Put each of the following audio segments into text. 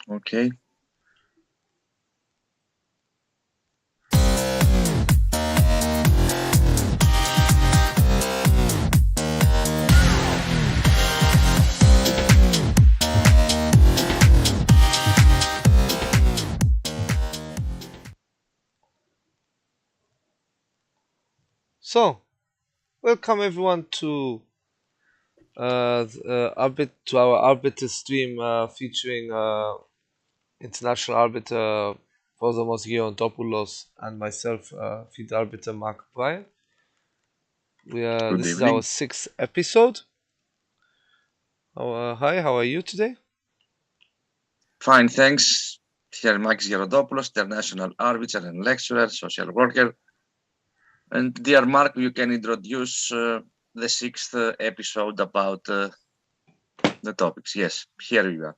Okay. So, welcome everyone to our Arbiter stream featuring international arbiter Fossamos Gerontopoulos and myself, Fide arbiter Mark Bryan. Good This is our evening. sixth episode. Hi, how are you today? Fine, thanks. Here, Max Gerodopoulos, international arbiter and lecturer, social worker. And dear Mark, you can introduce the sixth episode about the topics. Yes, here you are.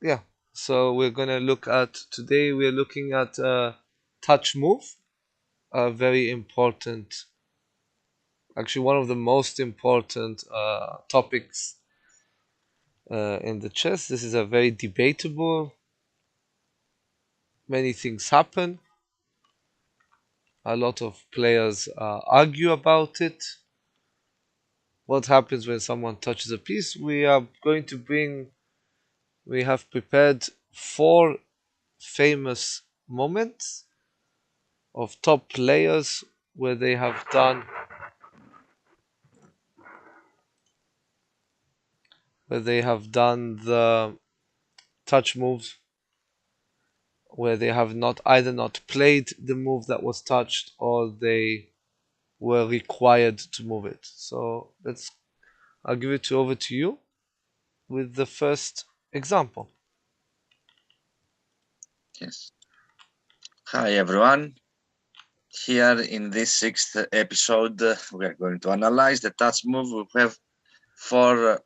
Yeah. So we're looking at touch move, a very important, actually one of the most important topics in the chess. This is a very debatable. Many things happen. A lot of players argue about it. What happens when someone touches a piece? We have prepared four famous moments of top players where they have done the touch moves where they have not either not played the move that was touched or they were required to move it. So I'll give it over to you with the first example. Yes. Hi, everyone. Here in this sixth episode, we are going to analyze the touch move. We have four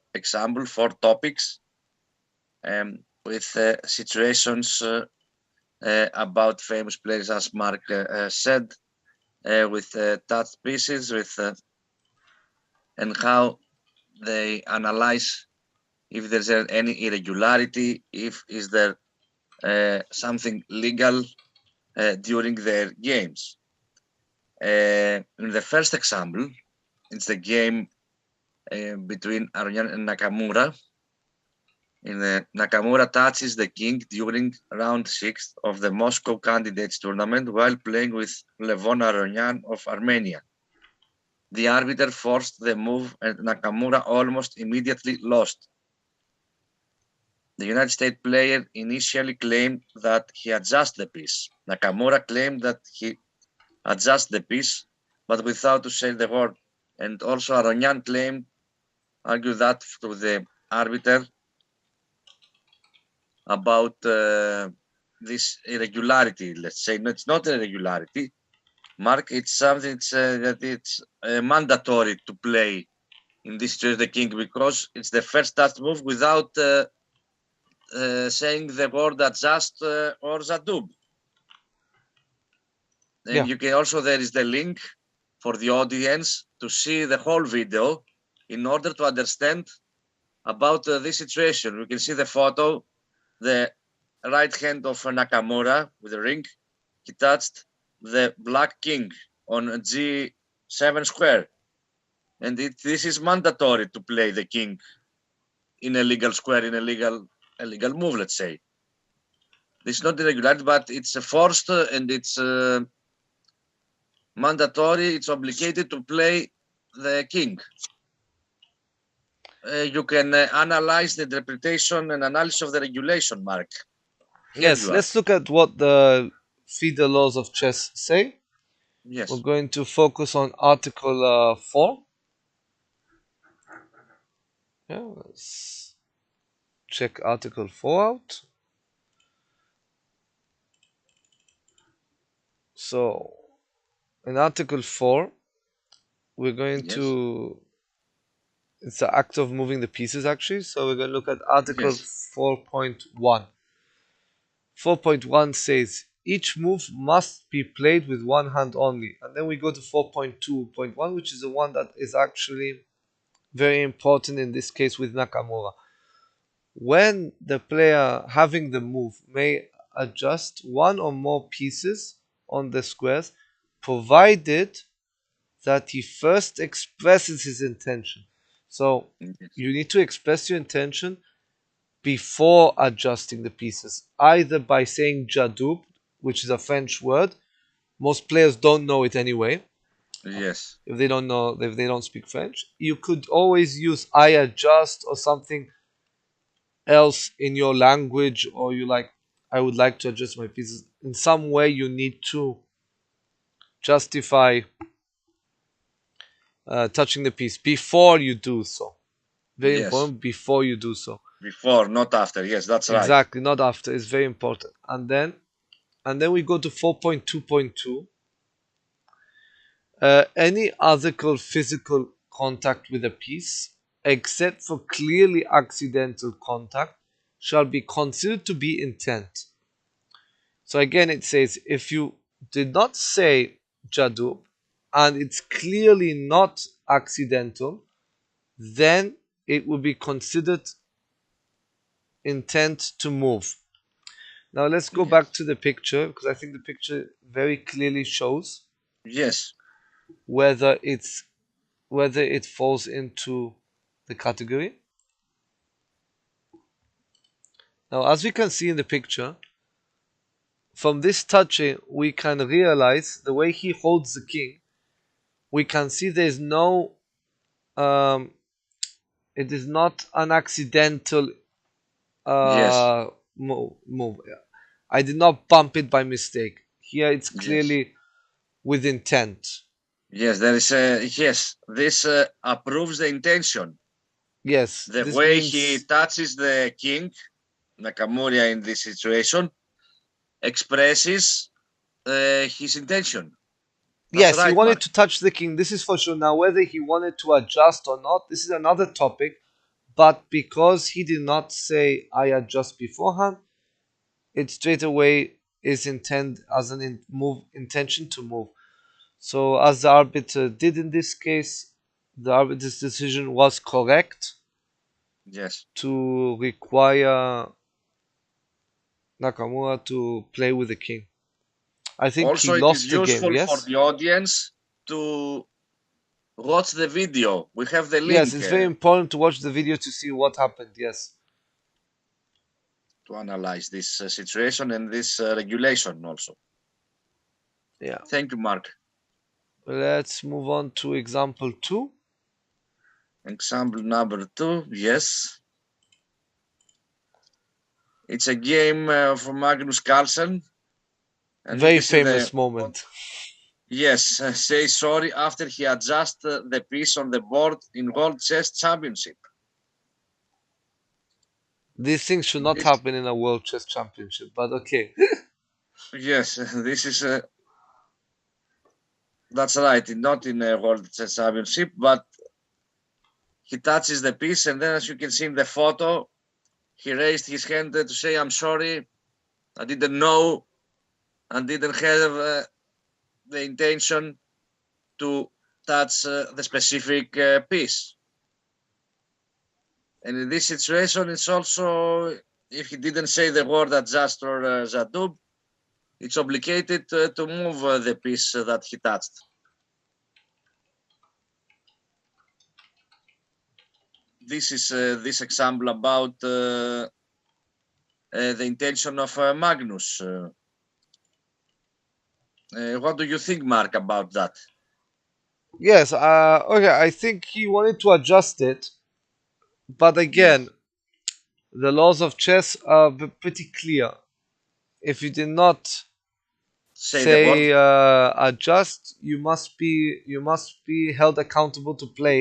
topics with situations about famous players, as Mark said, with touch pieces, and how they analyze if there's any irregularity, if is there something legal during their games. In the first example, it's the game between Aronian and Nakamura. Nakamura touches the king during round 6 of the Moscow Candidates Tournament while playing with Levon Aronian of Armenia. The arbiter forced the move and Nakamura almost immediately lost. The United States player initially claimed that he adjusted the piece. Nakamura claimed that he adjusted the piece, but without to say the word. And also Aronian argued that to the arbiter about this irregularity. Let's say no, it's not an irregularity. Mark, it's something that it's mandatory to play in this situation the king because it's the first touch move without saying the word adjust or zadub. And Yeah. you can also, there is the link for the audience to see the whole video in order to understand about this situation. We can see the photo, the right hand of Nakamura with the ring. He touched the black king on G7 square. And this is mandatory to play the king in a legal square, in a legal move, let's say. This is not irregularity, but it's forced and it's mandatory. It's obligated to play the king. You can analyze the interpretation and analysis of the regulation, Mark. Here Yes, you are. let's look at what the FIDE laws of chess say. We're Yes. going to focus on Article 4. Yeah, let's check Article 4 out. So, in Article 4, we're going Yes. to. It's the act of moving the pieces, actually. So, we're going to look at Article Yes. 4.1. 4.1 says each move must be played with one hand only. And then we go to 4.2.1, which is the one that is actually very important in this case with Nakamura. when the player having the move may adjust one or more pieces on the squares, provided that he first expresses his intention. So you need to express your intention before adjusting the pieces, either by saying jadoub, which is a French word. Most players don't know it anyway. Yes. If they don't speak French, you could always use I adjust or something else in your language, or you like, I would like to adjust my pieces. In some way, you need to justify touching the piece before you do so. Very Yes. important, before you do so. Before, not after. Yes, that's right. Exactly, not after. It's very important. And then we go to 4.2.2. Any other called physical contact with a piece, except for clearly accidental contact, shall be considered to be intent. So again, it says if you did not say jadub and it's clearly not accidental, then it will be considered intent to move. Now let's go back Yes. to the picture, because I think the picture very clearly shows Yes. whether it falls into the category. Now, as we can see in the picture, from this touching, we can realize the way he holds the king. We can see there is no, it is not an accidental Yes. move. I did not bump it by mistake. Here it's Yes. clearly with intent. Yes. There is a yes. This approves the intention. Yes, The this way he means touches the king, Nakamura, in this situation, expresses his intention. That's yes, he right, wanted Mark. to touch the king. This is for sure. Now, whether he wanted to adjust or not, this is another topic. But because he did not say I adjust beforehand, it straight away is intend as an intention to move. So as the arbiter did in this case, the arbiter's decision was correct Yes. to require Nakamura to play with the king. I think he Also, it is lost the game, useful for yes? the audience to watch the video. We have the Yes, link it's very important to watch the video to see what happened, yes. to analyze this situation and this regulation also. Yeah. Thank you, Mark. Let's move on to example 2. Example number 2. Yes. It's a game for Magnus Carlsen. And you Very can see famous moment. yes, say sorry after he adjusts the piece on the board in World Chess Championship. These things should not This, happen in a World Chess Championship, but okay. yes, this is that's right. Not in a World Chess Championship, but he touches the piece, and then, as you can see in the photo, he raised his hand to say, "I'm sorry, I didn't know, and didn't have the intention to touch the specific piece." And in this situation, it's also, if he didn't say the word adjust or zadub, it's obligated to move the piece that he touched. This is this example about the intention of Magnus. What do you think, Mark, about that? Yes, okay, I think he wanted to adjust it, but again, Yes. the laws of chess are pretty clear. If you did not Say the word. say adjust, you must be held accountable to play.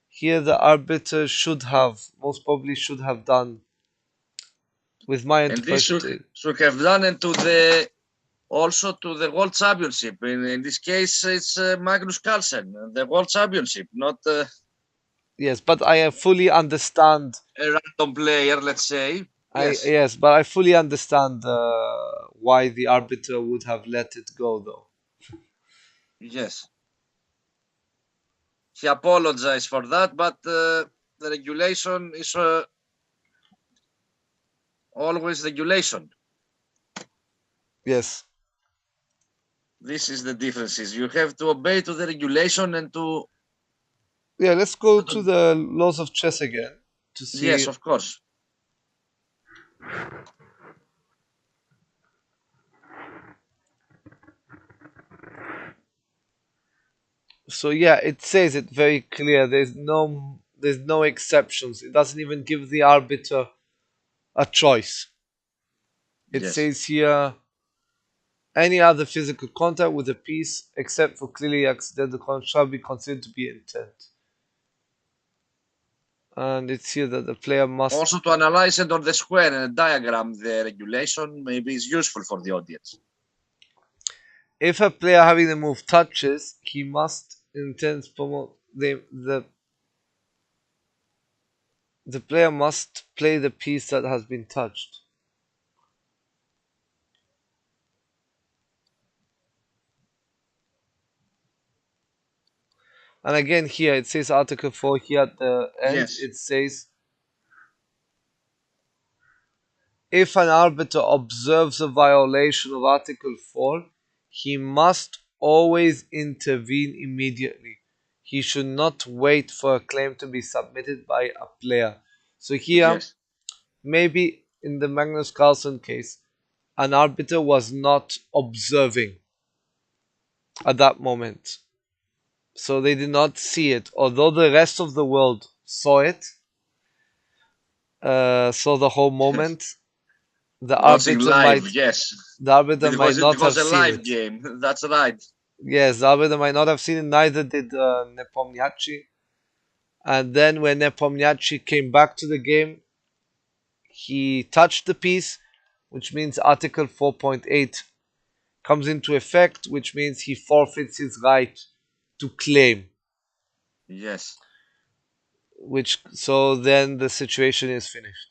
Here, the arbiter most probably should have done, with my And this interpretation. should have done it to the also to the World Championship. In this case, it's Magnus Carlsen, the World Championship, not Yes, but I fully understand. a random player, let's say. Yes, But I fully understand why the arbiter would have let it go, though. yes. He apologized for that, but the regulation is always regulation. Yes. This is the differences. You have to obey to the regulation and to... Yeah, let's go to the laws of chess again to Yes, see. of course. So yeah, it says it very clear. There's no exceptions. It doesn't even give the arbiter a choice. It Yes. says here any other physical contact with a piece except for clearly accidental contact shall be considered to be intent. And it's here that the player must Also to analyze it on the square and a diagram, the regulation maybe is useful for the audience. if a player having the move touches, he must intend to promote the player must play the piece that has been touched. And again here it says Article 4 here at the end Yes. it says if an arbiter observes a violation of Article 4, he must always intervene immediately. He should not wait for a claim to be submitted by a player. So here, Yes. maybe in the Magnus Carlsen case, an arbiter was not observing at that moment. So they did not see it, although the rest of the world saw it, saw the whole Yes. moment. The Watching arbiter live, might yes. the arbiter might It not have was a seen live it. game. That's right. Yes, the arbiter might not have seen it. Neither did Nepomniachtchi. And then when Nepomniachtchi came back to the game, he touched the piece, which means Article 4.8 comes into effect, which means he forfeits his right to claim. Yes. So then the situation is finished.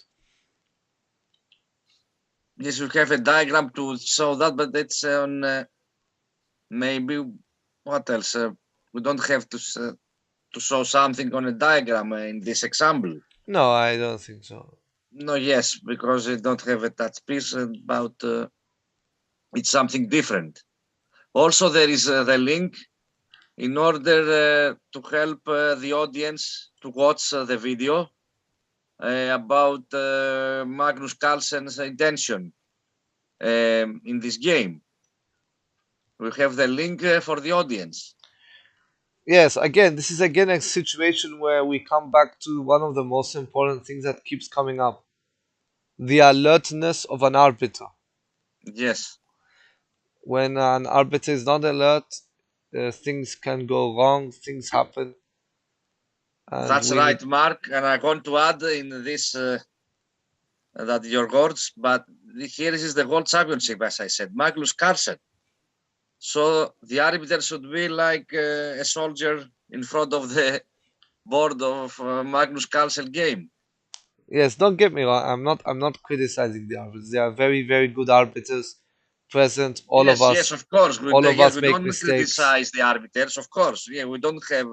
Yes, we have a diagram to show that, but it's on maybe what else? We don't have to show something on a diagram in this example. No, I don't think so. No, yes, because we don't have a touch piece about it's something different. Also, there is the link in order to help the audience to watch the video about Magnus Carlsen's intention in this game. We have the link for the audience. Yes, again, this is again a situation where we come back to one of the most important things that keeps coming up. The alertness of an arbiter. Yes. When an arbiter is not alert, things can go wrong, things happen, and That's we right, need. Mark. And I want to add in this that your words, but here is the World Championship, as I said, Magnus Carlsen. So the arbiter should be like a soldier in front of the board of Magnus Carlsen game. Yes, don't get me wrong. I'm not criticizing the arbiters. They are very, very good arbiters present. All of Yes, yes, us, of course. all of Yes, us we make don't mistakes. criticize the arbiters, of course. Yeah, we don't have.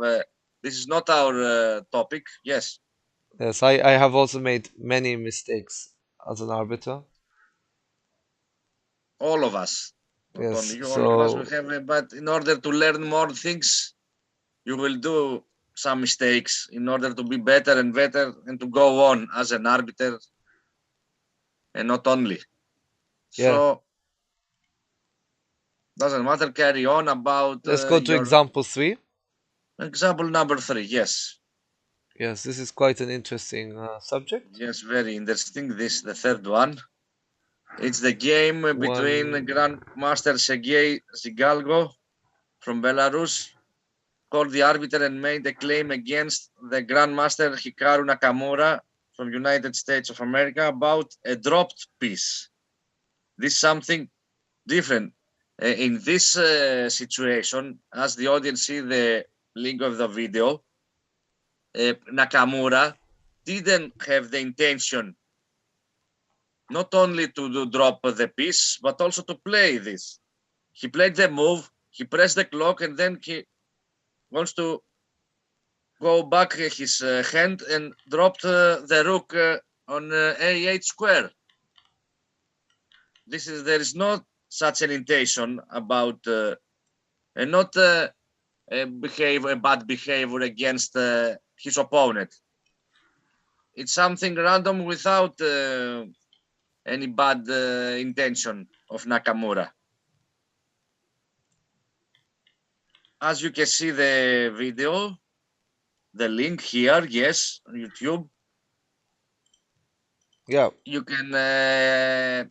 This is not our topic. Yes, Yes, I have also made many mistakes as an arbiter. all of us, not only Yes, you. All of us will so have. But in order to learn more things, you will do some mistakes in order to be better and better and to go on as an arbiter and not only. yeah. So doesn't matter. Carry on about Let's go to your example 3. example number 3. Yes, Yes, this is quite an interesting subject. yes, very interesting. This the third one. It's the game between One. Grandmaster Sergei Zigalgo from Belarus called the arbiter and made a claim against the Grandmaster Hikaru Nakamura from United States of America about a dropped piece. This is something different. In this situation, as the audience see the link of the video, Nakamura didn't have the intention not only to drop the piece, but also to play this. He played the move, he pressed the clock, and then he wants to go back his hand and dropped the rook on A8 square. there is not such an intention about and not a bad behavior against his opponent. It's something random without any bad intention of Nakamura. As you can see the video, the link here, yes, on YouTube. Yeah. You can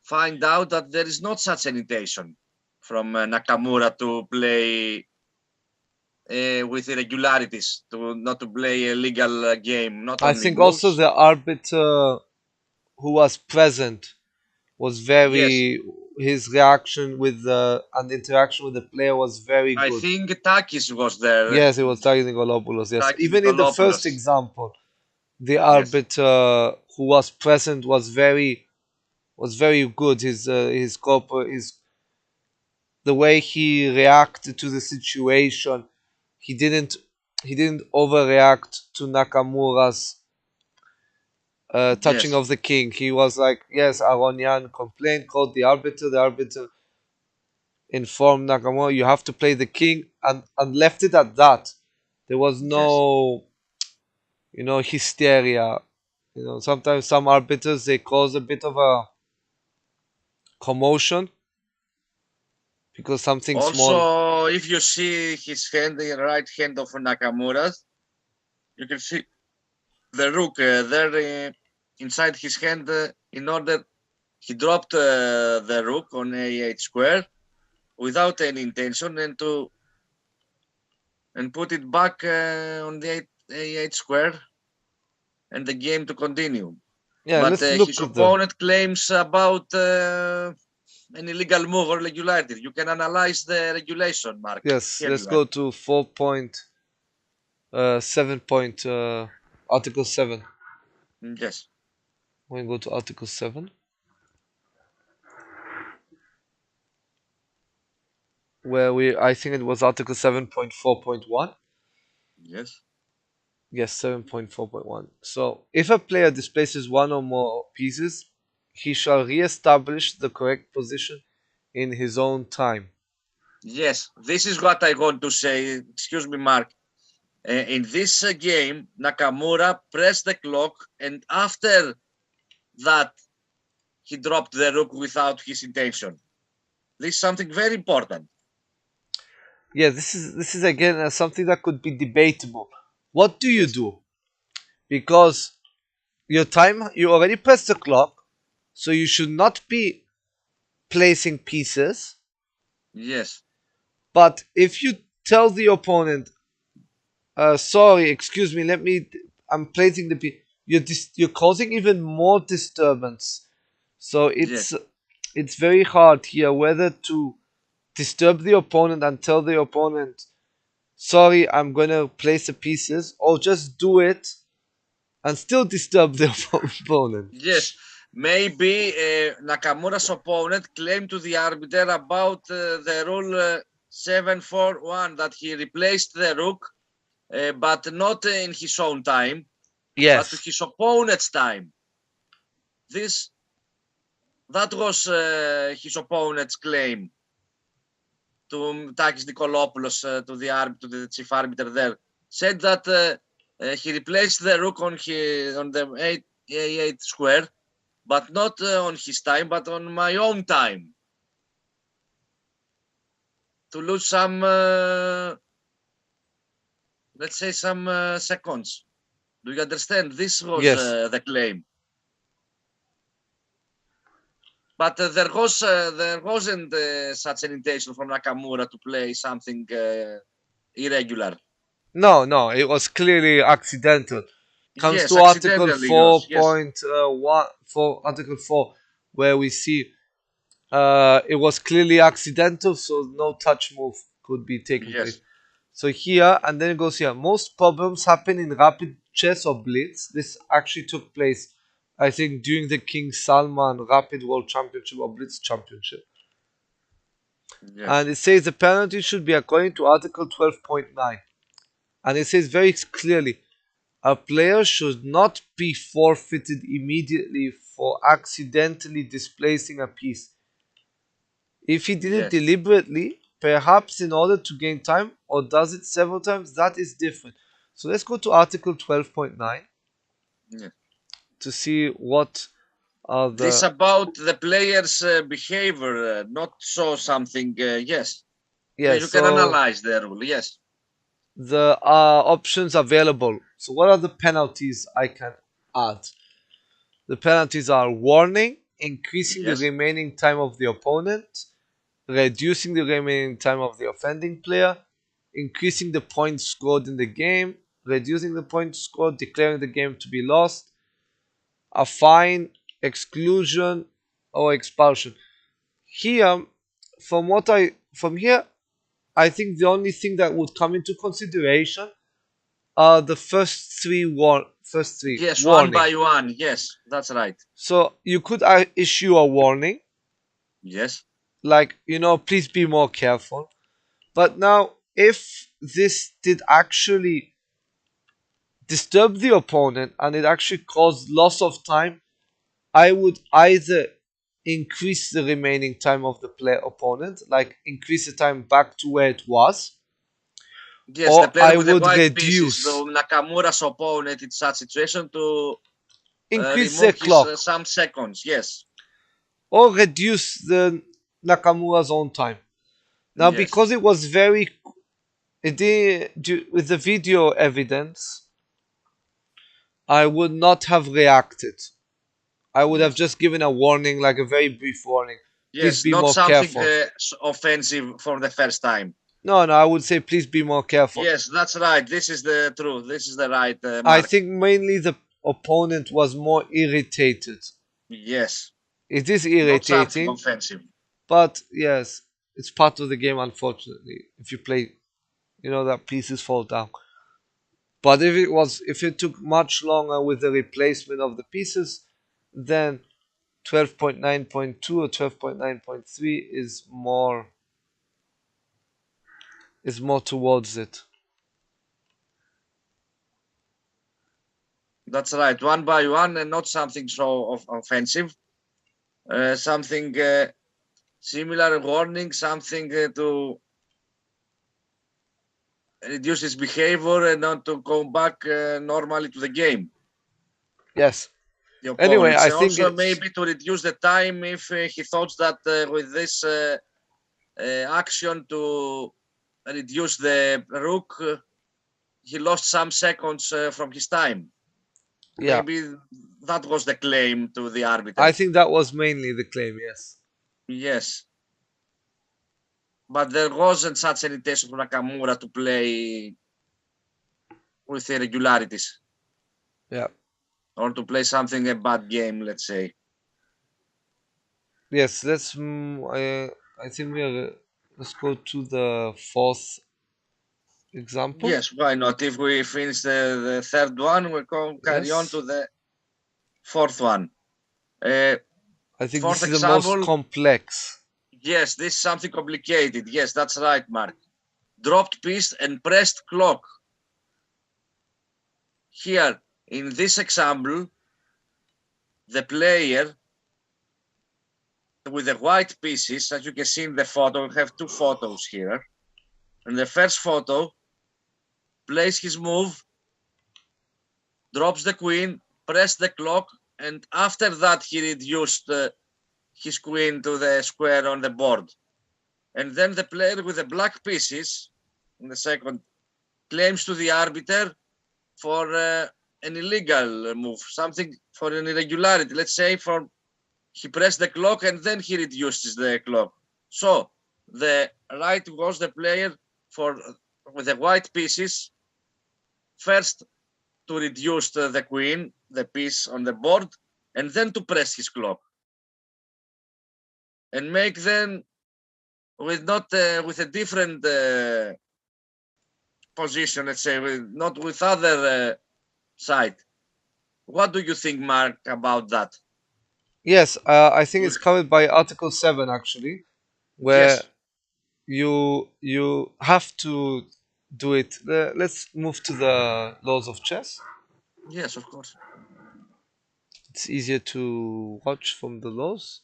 find out that there is not such an intention from Nakamura to play with irregularities, to not to play a legal game, not I only think also moves. the arbiter who was present was Yes, very, his reaction with the and interaction with the player was very I good. think Takis was there. Yes, it was Takis Nikolopoulos. Yes, Takis even in the first Nikolopoulos. example, the Yes, arbiter who was present was very good. His corporate his the way he reacted to the situation, he didn't he didn't overreact to Nakamura's touching yes. of the king. He was like, yes, Aronian complained, called the arbiter. The arbiter informed Nakamura, you have to play the king, and left it at that. There was Yes. no, hysteria. Sometimes some arbiters they cause a bit of a commotion because something small. Also, if you see his hand, the right hand of Nakamura, you can see the rook there inside his hand. In order, he dropped the rook on a8 square without any intention, and put it back on the a8 square, and the game to continue. Yeah, But let's his look at the. opponent claims about an illegal move or regularity. You can analyze the regulation, Mark. Yes, Here let's you are. go to 4.7 point Article 7. Yes. We go to Article 7, where I think it was Article 7.4.1. Yes. Yes, 7.4.1. So, if a player displaces one or more pieces, he shall re-establish the correct position in his own time. Yes. This is what I want to say. Excuse me, Mark. In this game, Nakamura pressed the clock, and after that, he dropped the rook without his intention. This is something very important. Yeah, this is again something that could be debatable. What do you Yes. do? Because you already pressed the clock, so you should not be placing pieces. Yes. But if you tell the opponent, sorry, excuse me, I'm placing the piece, you're causing even more disturbance. So Yes. it's very hard here whether to disturb the opponent and tell the opponent, sorry, I'm gonna place the pieces, or just do it and still disturb the opponent. Yes. Maybe Nakamura's opponent claimed to the arbiter about the rule 741 that he replaced the rook, but not in his own time, but to Yes. his opponent's time. This that was his opponent's claim to Takis Nikolopoulos, to the chief arbiter there, said that he replaced the rook on the a8 square, but not on his time, but on my own time, to lose some, let's say, some seconds. Do you understand? This was Yes. the claim. But there wasn't such an intention from Nakamura to play something irregular. No, no, it was clearly accidental. Comes Yes, to Article accidentally, yes, yes, 4.1 for Article 4, where we see it was clearly accidental, so no touch move could be taking place. yes, So here, and then it goes here. Most problems happen in rapid chess or blitz. This actually took place, I think, during the King Salman Rapid World Championship or Blitz Championship. yes, And it says the penalty should be according to Article 12.9. And it says very clearly, A player should not be forfeited immediately for accidentally displacing a piece. If he did it Yes. deliberately, perhaps in order to gain time, or does it several times, that is different. So let's go to Article 12.9 Yeah. to see what are This the. about the player's behavior, not so something. Yes. Yeah, Yes, you can so analyze the rule. Yes. the options available. So what are the penalties I can add? The penalties are warning, increasing the Yes. remaining time of the opponent, reducing the remaining time of the offending player, increasing the points scored in the game, reducing the points scored, declaring the game to be lost, a fine, exclusion, or expulsion. Here, from here, I think the only thing that would come into consideration are the first three Yes. One warning. by one. Yes. That's right. So you could issue a warning Yes. like, please be more careful. But now, if this did actually disturb the opponent and it actually caused loss of time, I would either increase the remaining time of the opponent, like increase the time back to where it was, Yes. The or player I with the would white pieces, the reduce, Nakamura's opponent in such situation to increase the remove his clock, some seconds. Yes. or reduce the Nakamura's own time. Now, Yes. because it was very, it did, with the video evidence, I would not have reacted. I would have Yes. just given a warning, like a very brief warning. Please Yes. be Not more something careful. offensive for the first time. No, no, I would say please be more careful. Yes, that's right. This is the truth. This is the right I mark. think mainly the opponent was more irritated. Yes. It is Not something irritating, offensive. but yes, it's part of the game, unfortunately. If you play, that pieces fall down. But if it took much longer with the replacement of the pieces, then 12.9.2 or 12.9.3 is more towards it. That's right. One by one, and not something so offensive. Something similar warning, something to reduce his behavior and not to go back normally to the game. Yes. The Anyway, opponents. I think Also, it's maybe to reduce the time if he thought that with this action to reduce the rook, he lost some seconds from his time. yeah. Maybe that was the claim to the arbiter. I think that was mainly the claim. Yes. Yes. But there wasn't such an intention for Nakamura to play with irregularities Yeah. or to play something a bad game, let's say. Yes. I think let's go to the fourth example. Yes, why not? If we finish the third one, we can carry on Yes. to the fourth one. Uh, I think Fourth this is the most example, complex. yes, this is something complicated. Yes, that's right, Mark. Dropped piece and pressed clock. Here, in this example, the player with the white pieces, as you can see in the photo, we have two photos here. In the first photo, plays his move, drops the queen, press the clock, and after that he reduced his queen to the square on the board. And then the player with the black pieces, in the second, claims to the arbiter for an illegal move, something for an irregularity. Let's say for he pressed the clock and then he reduces the clock. So the right was the player for with the white pieces first to reduce the queen, the piece on the board, and then to press his clock and make them with not with a different position. Let's say not with other side. What do you think, Mark, about that? Yes. I think it's covered by Article 7 actually, where Yes, you have to do it. Let's move to the laws of chess. Yes, of course. It's easier to watch from the lows.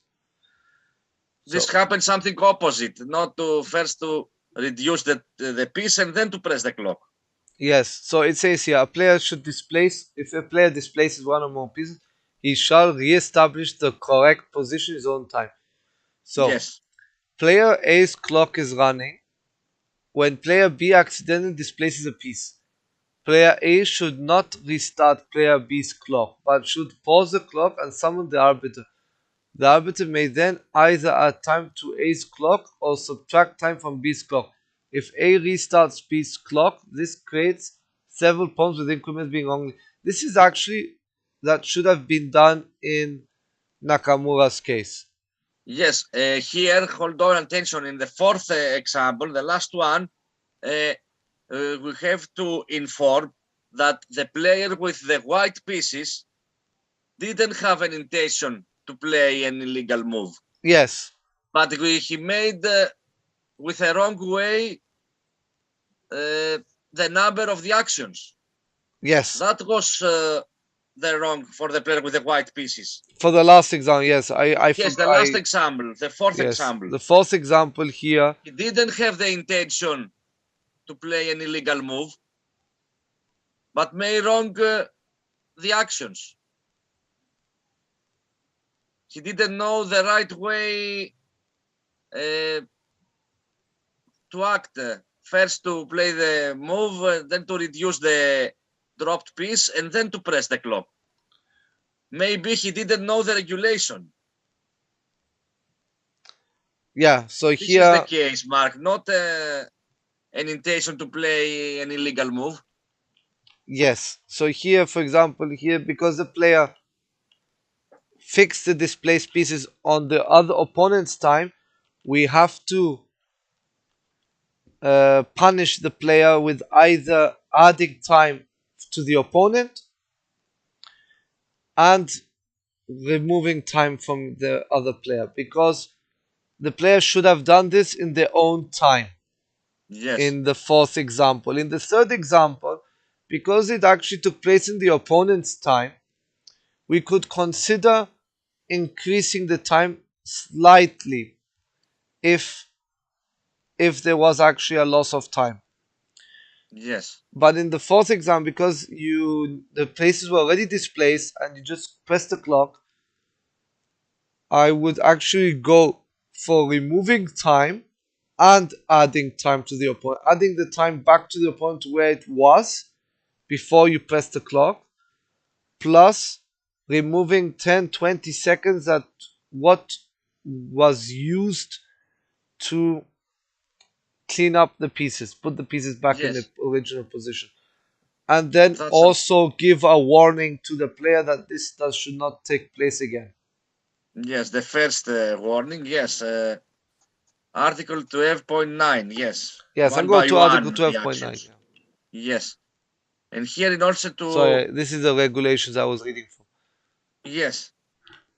This So happens something opposite, not to first to reduce the piece and then to press the clock. yes, so it says here a player should displace, if a player displaces one or more pieces, he shall re-establish the correct position in his own time. So Yes. player A's clock is running when player B accidentally displaces a piece. Player A should not restart player B's clock, but should pause the clock and summon the arbiter. The arbiter may then either add time to A's clock or subtract time from B's clock. If A restarts B's clock, this creates several problems with increments being only. This is actually that should have been done in Nakamura's case. Yes, here, hold on attention. In the fourth example, the last one, we have to inform that the player with the white pieces didn't have an intention to play an illegal move. Yes. But he made, with a wrong way, the number of the actions. Yes. That was the wrong for the player with the white pieces. For the last example, yes. Yes, the last example, the fourth yes. example. The fourth example here. He didn't have the intention to play an illegal move, but made wrong the actions. He didn't know the right way to act. First to play the move, then to reduce the dropped piece, and then to press the clock. Maybe he didn't know the regulation. Yeah, so this here... is the case, Mark, not an intention to play an illegal move. Yes, so here, for example, here, because the player fixed the displaced pieces on the other opponent's time, we have to punish the player with either adding time to the opponent and removing time from the other player, because the player should have done this in their own time. Yes. In the fourth example. In the third example, because it actually took place in the opponent's time, we could consider increasing the time slightly if there was actually a loss of time. Yes. But in the fourth example, because the places were already displaced and you just press the clock, I would actually go for removing time and adding time to the opponent, adding the time back to the opponent where it was before you press the clock, plus removing 10-20 seconds at what was used to clean up the pieces, put the pieces back in the original position, and then also give a warning to the player that this should not take place again. Yes, the first warning, yes. Article 12.9, yes. Yes, I'm going to Article 12.9. Yes. And here in order to... Sorry, this is the regulations I was reading from. Yes.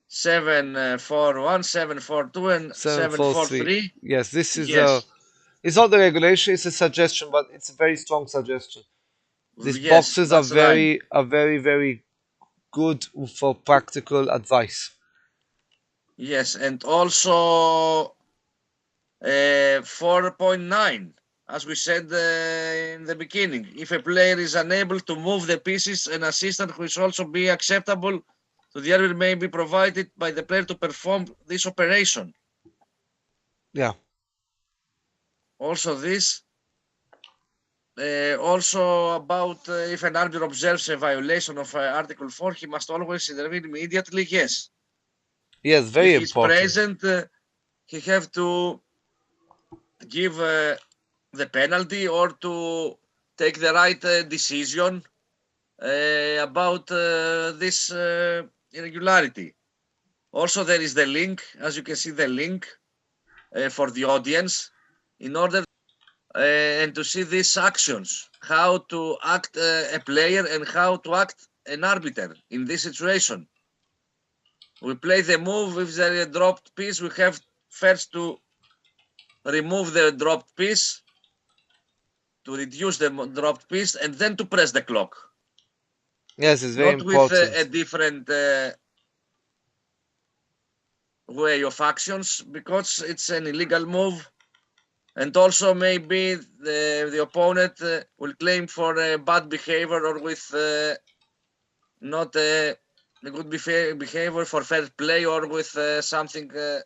741, 742, and 743. Yes, this is yes. It's not the regulation, it's a suggestion, but it's a very strong suggestion. These boxes are very, very good for practical advice. Yes, and also 4.9, as we said in the beginning. If a player is unable to move the pieces, an assistant which also be acceptable to the arbiter may be provided by the player to perform this operation. Yeah. Also this. Also about if an arbiter observes a violation of Article 4, he must always intervene immediately. Yes. Yes, very if important. If he's present, he have to give the penalty or to take the right decision about this irregularity. Also, there is the link, as you can see, the link for the audience in order and to see these actions, how to act a player and how to act an arbiter in this situation. We play the move. If there is a dropped piece, we have first to remove the dropped piece, to reduce the dropped piece, and then to press the clock. Yes, it's very not with a important. different way of actions, because it's an illegal move. And also maybe the opponent will claim for bad behavior, or with not a good behavior for fair play, or with something to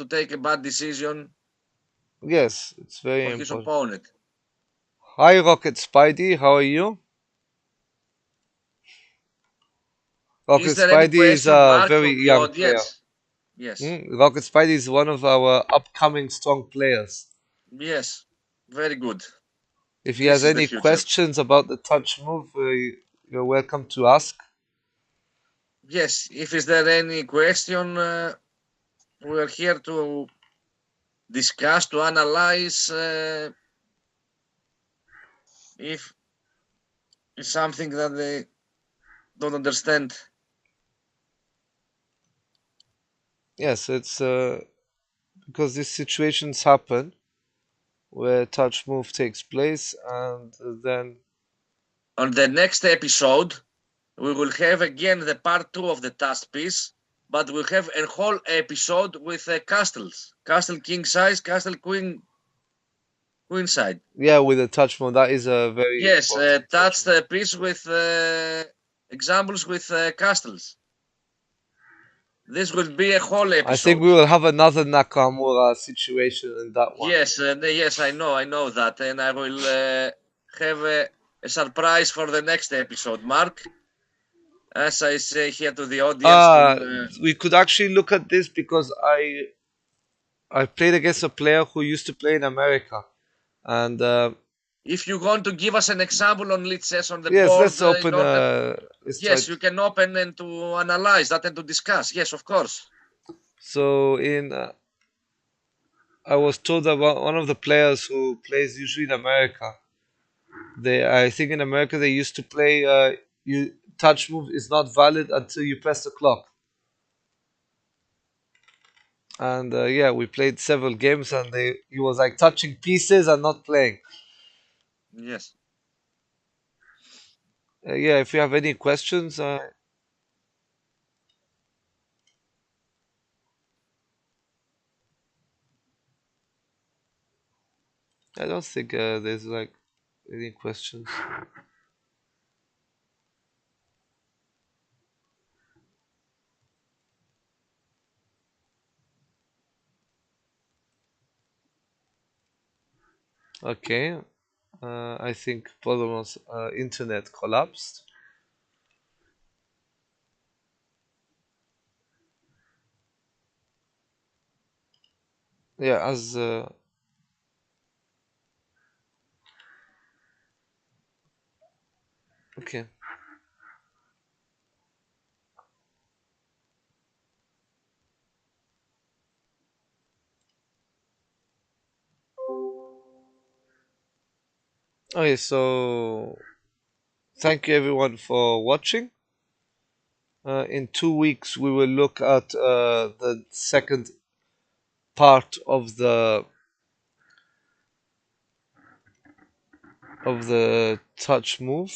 take a bad decision Yes, it's very for his important. opponent. Hi, Rocket Spidey. How are you? Is Rocket there any Spidey is question, a Mark, very from the young player. audience? Yes. Rocket Spidey is one of our upcoming strong players. Yes. Very good. If he This has is the any future. questions about the touch move, you're welcome to ask. Yes. If is there any question, we're here to discuss, to analyze if it's something that they don't understand. Yes, it's because these situations happen where touch move takes place, and then On the next episode, we will have again the part 2 of the task piece, but we'll have a whole episode with castles. Castle king size, castle queen side. yeah, with the touch move, that is a very Yes, important touch that's move. the piece with examples with castles. This will be a whole I think episode. we will have another Nakamura situation in that one. Yes, yes, I know that, and I will have a surprise for the next episode, Mark. As I say here to the audience, We could actually look at this because I played against a player who used to play in America, and if you want to give us an example on lead chess on the yes, board, let's in open. order, Let's try. yes, you can open and to analyze that and to discuss. Yes, of course. So in I was told about one of the players who plays usually in America. I think in America they used to play. You touch move is not valid until you press the clock. And yeah, we played several games, and he was like touching pieces and not playing. Yes. Yeah, if you have any questions, I don't think there's like any questions. Okay, I think Polomon's internet collapsed. Yeah, as okay. Okay, so thank you everyone for watching. In 2 weeks, we will look at the second part of the touch move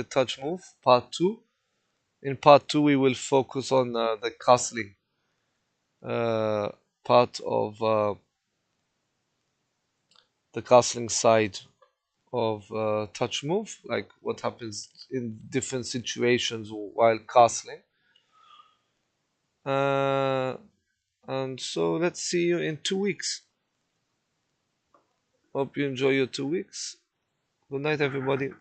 touch move part two. In part two, we will focus on the castling uh, part of the castling side of touch move, like what happens in different situations while castling. Uh, and so let's see you in 2 weeks. Hope you enjoy your 2 weeks. Good night, everybody.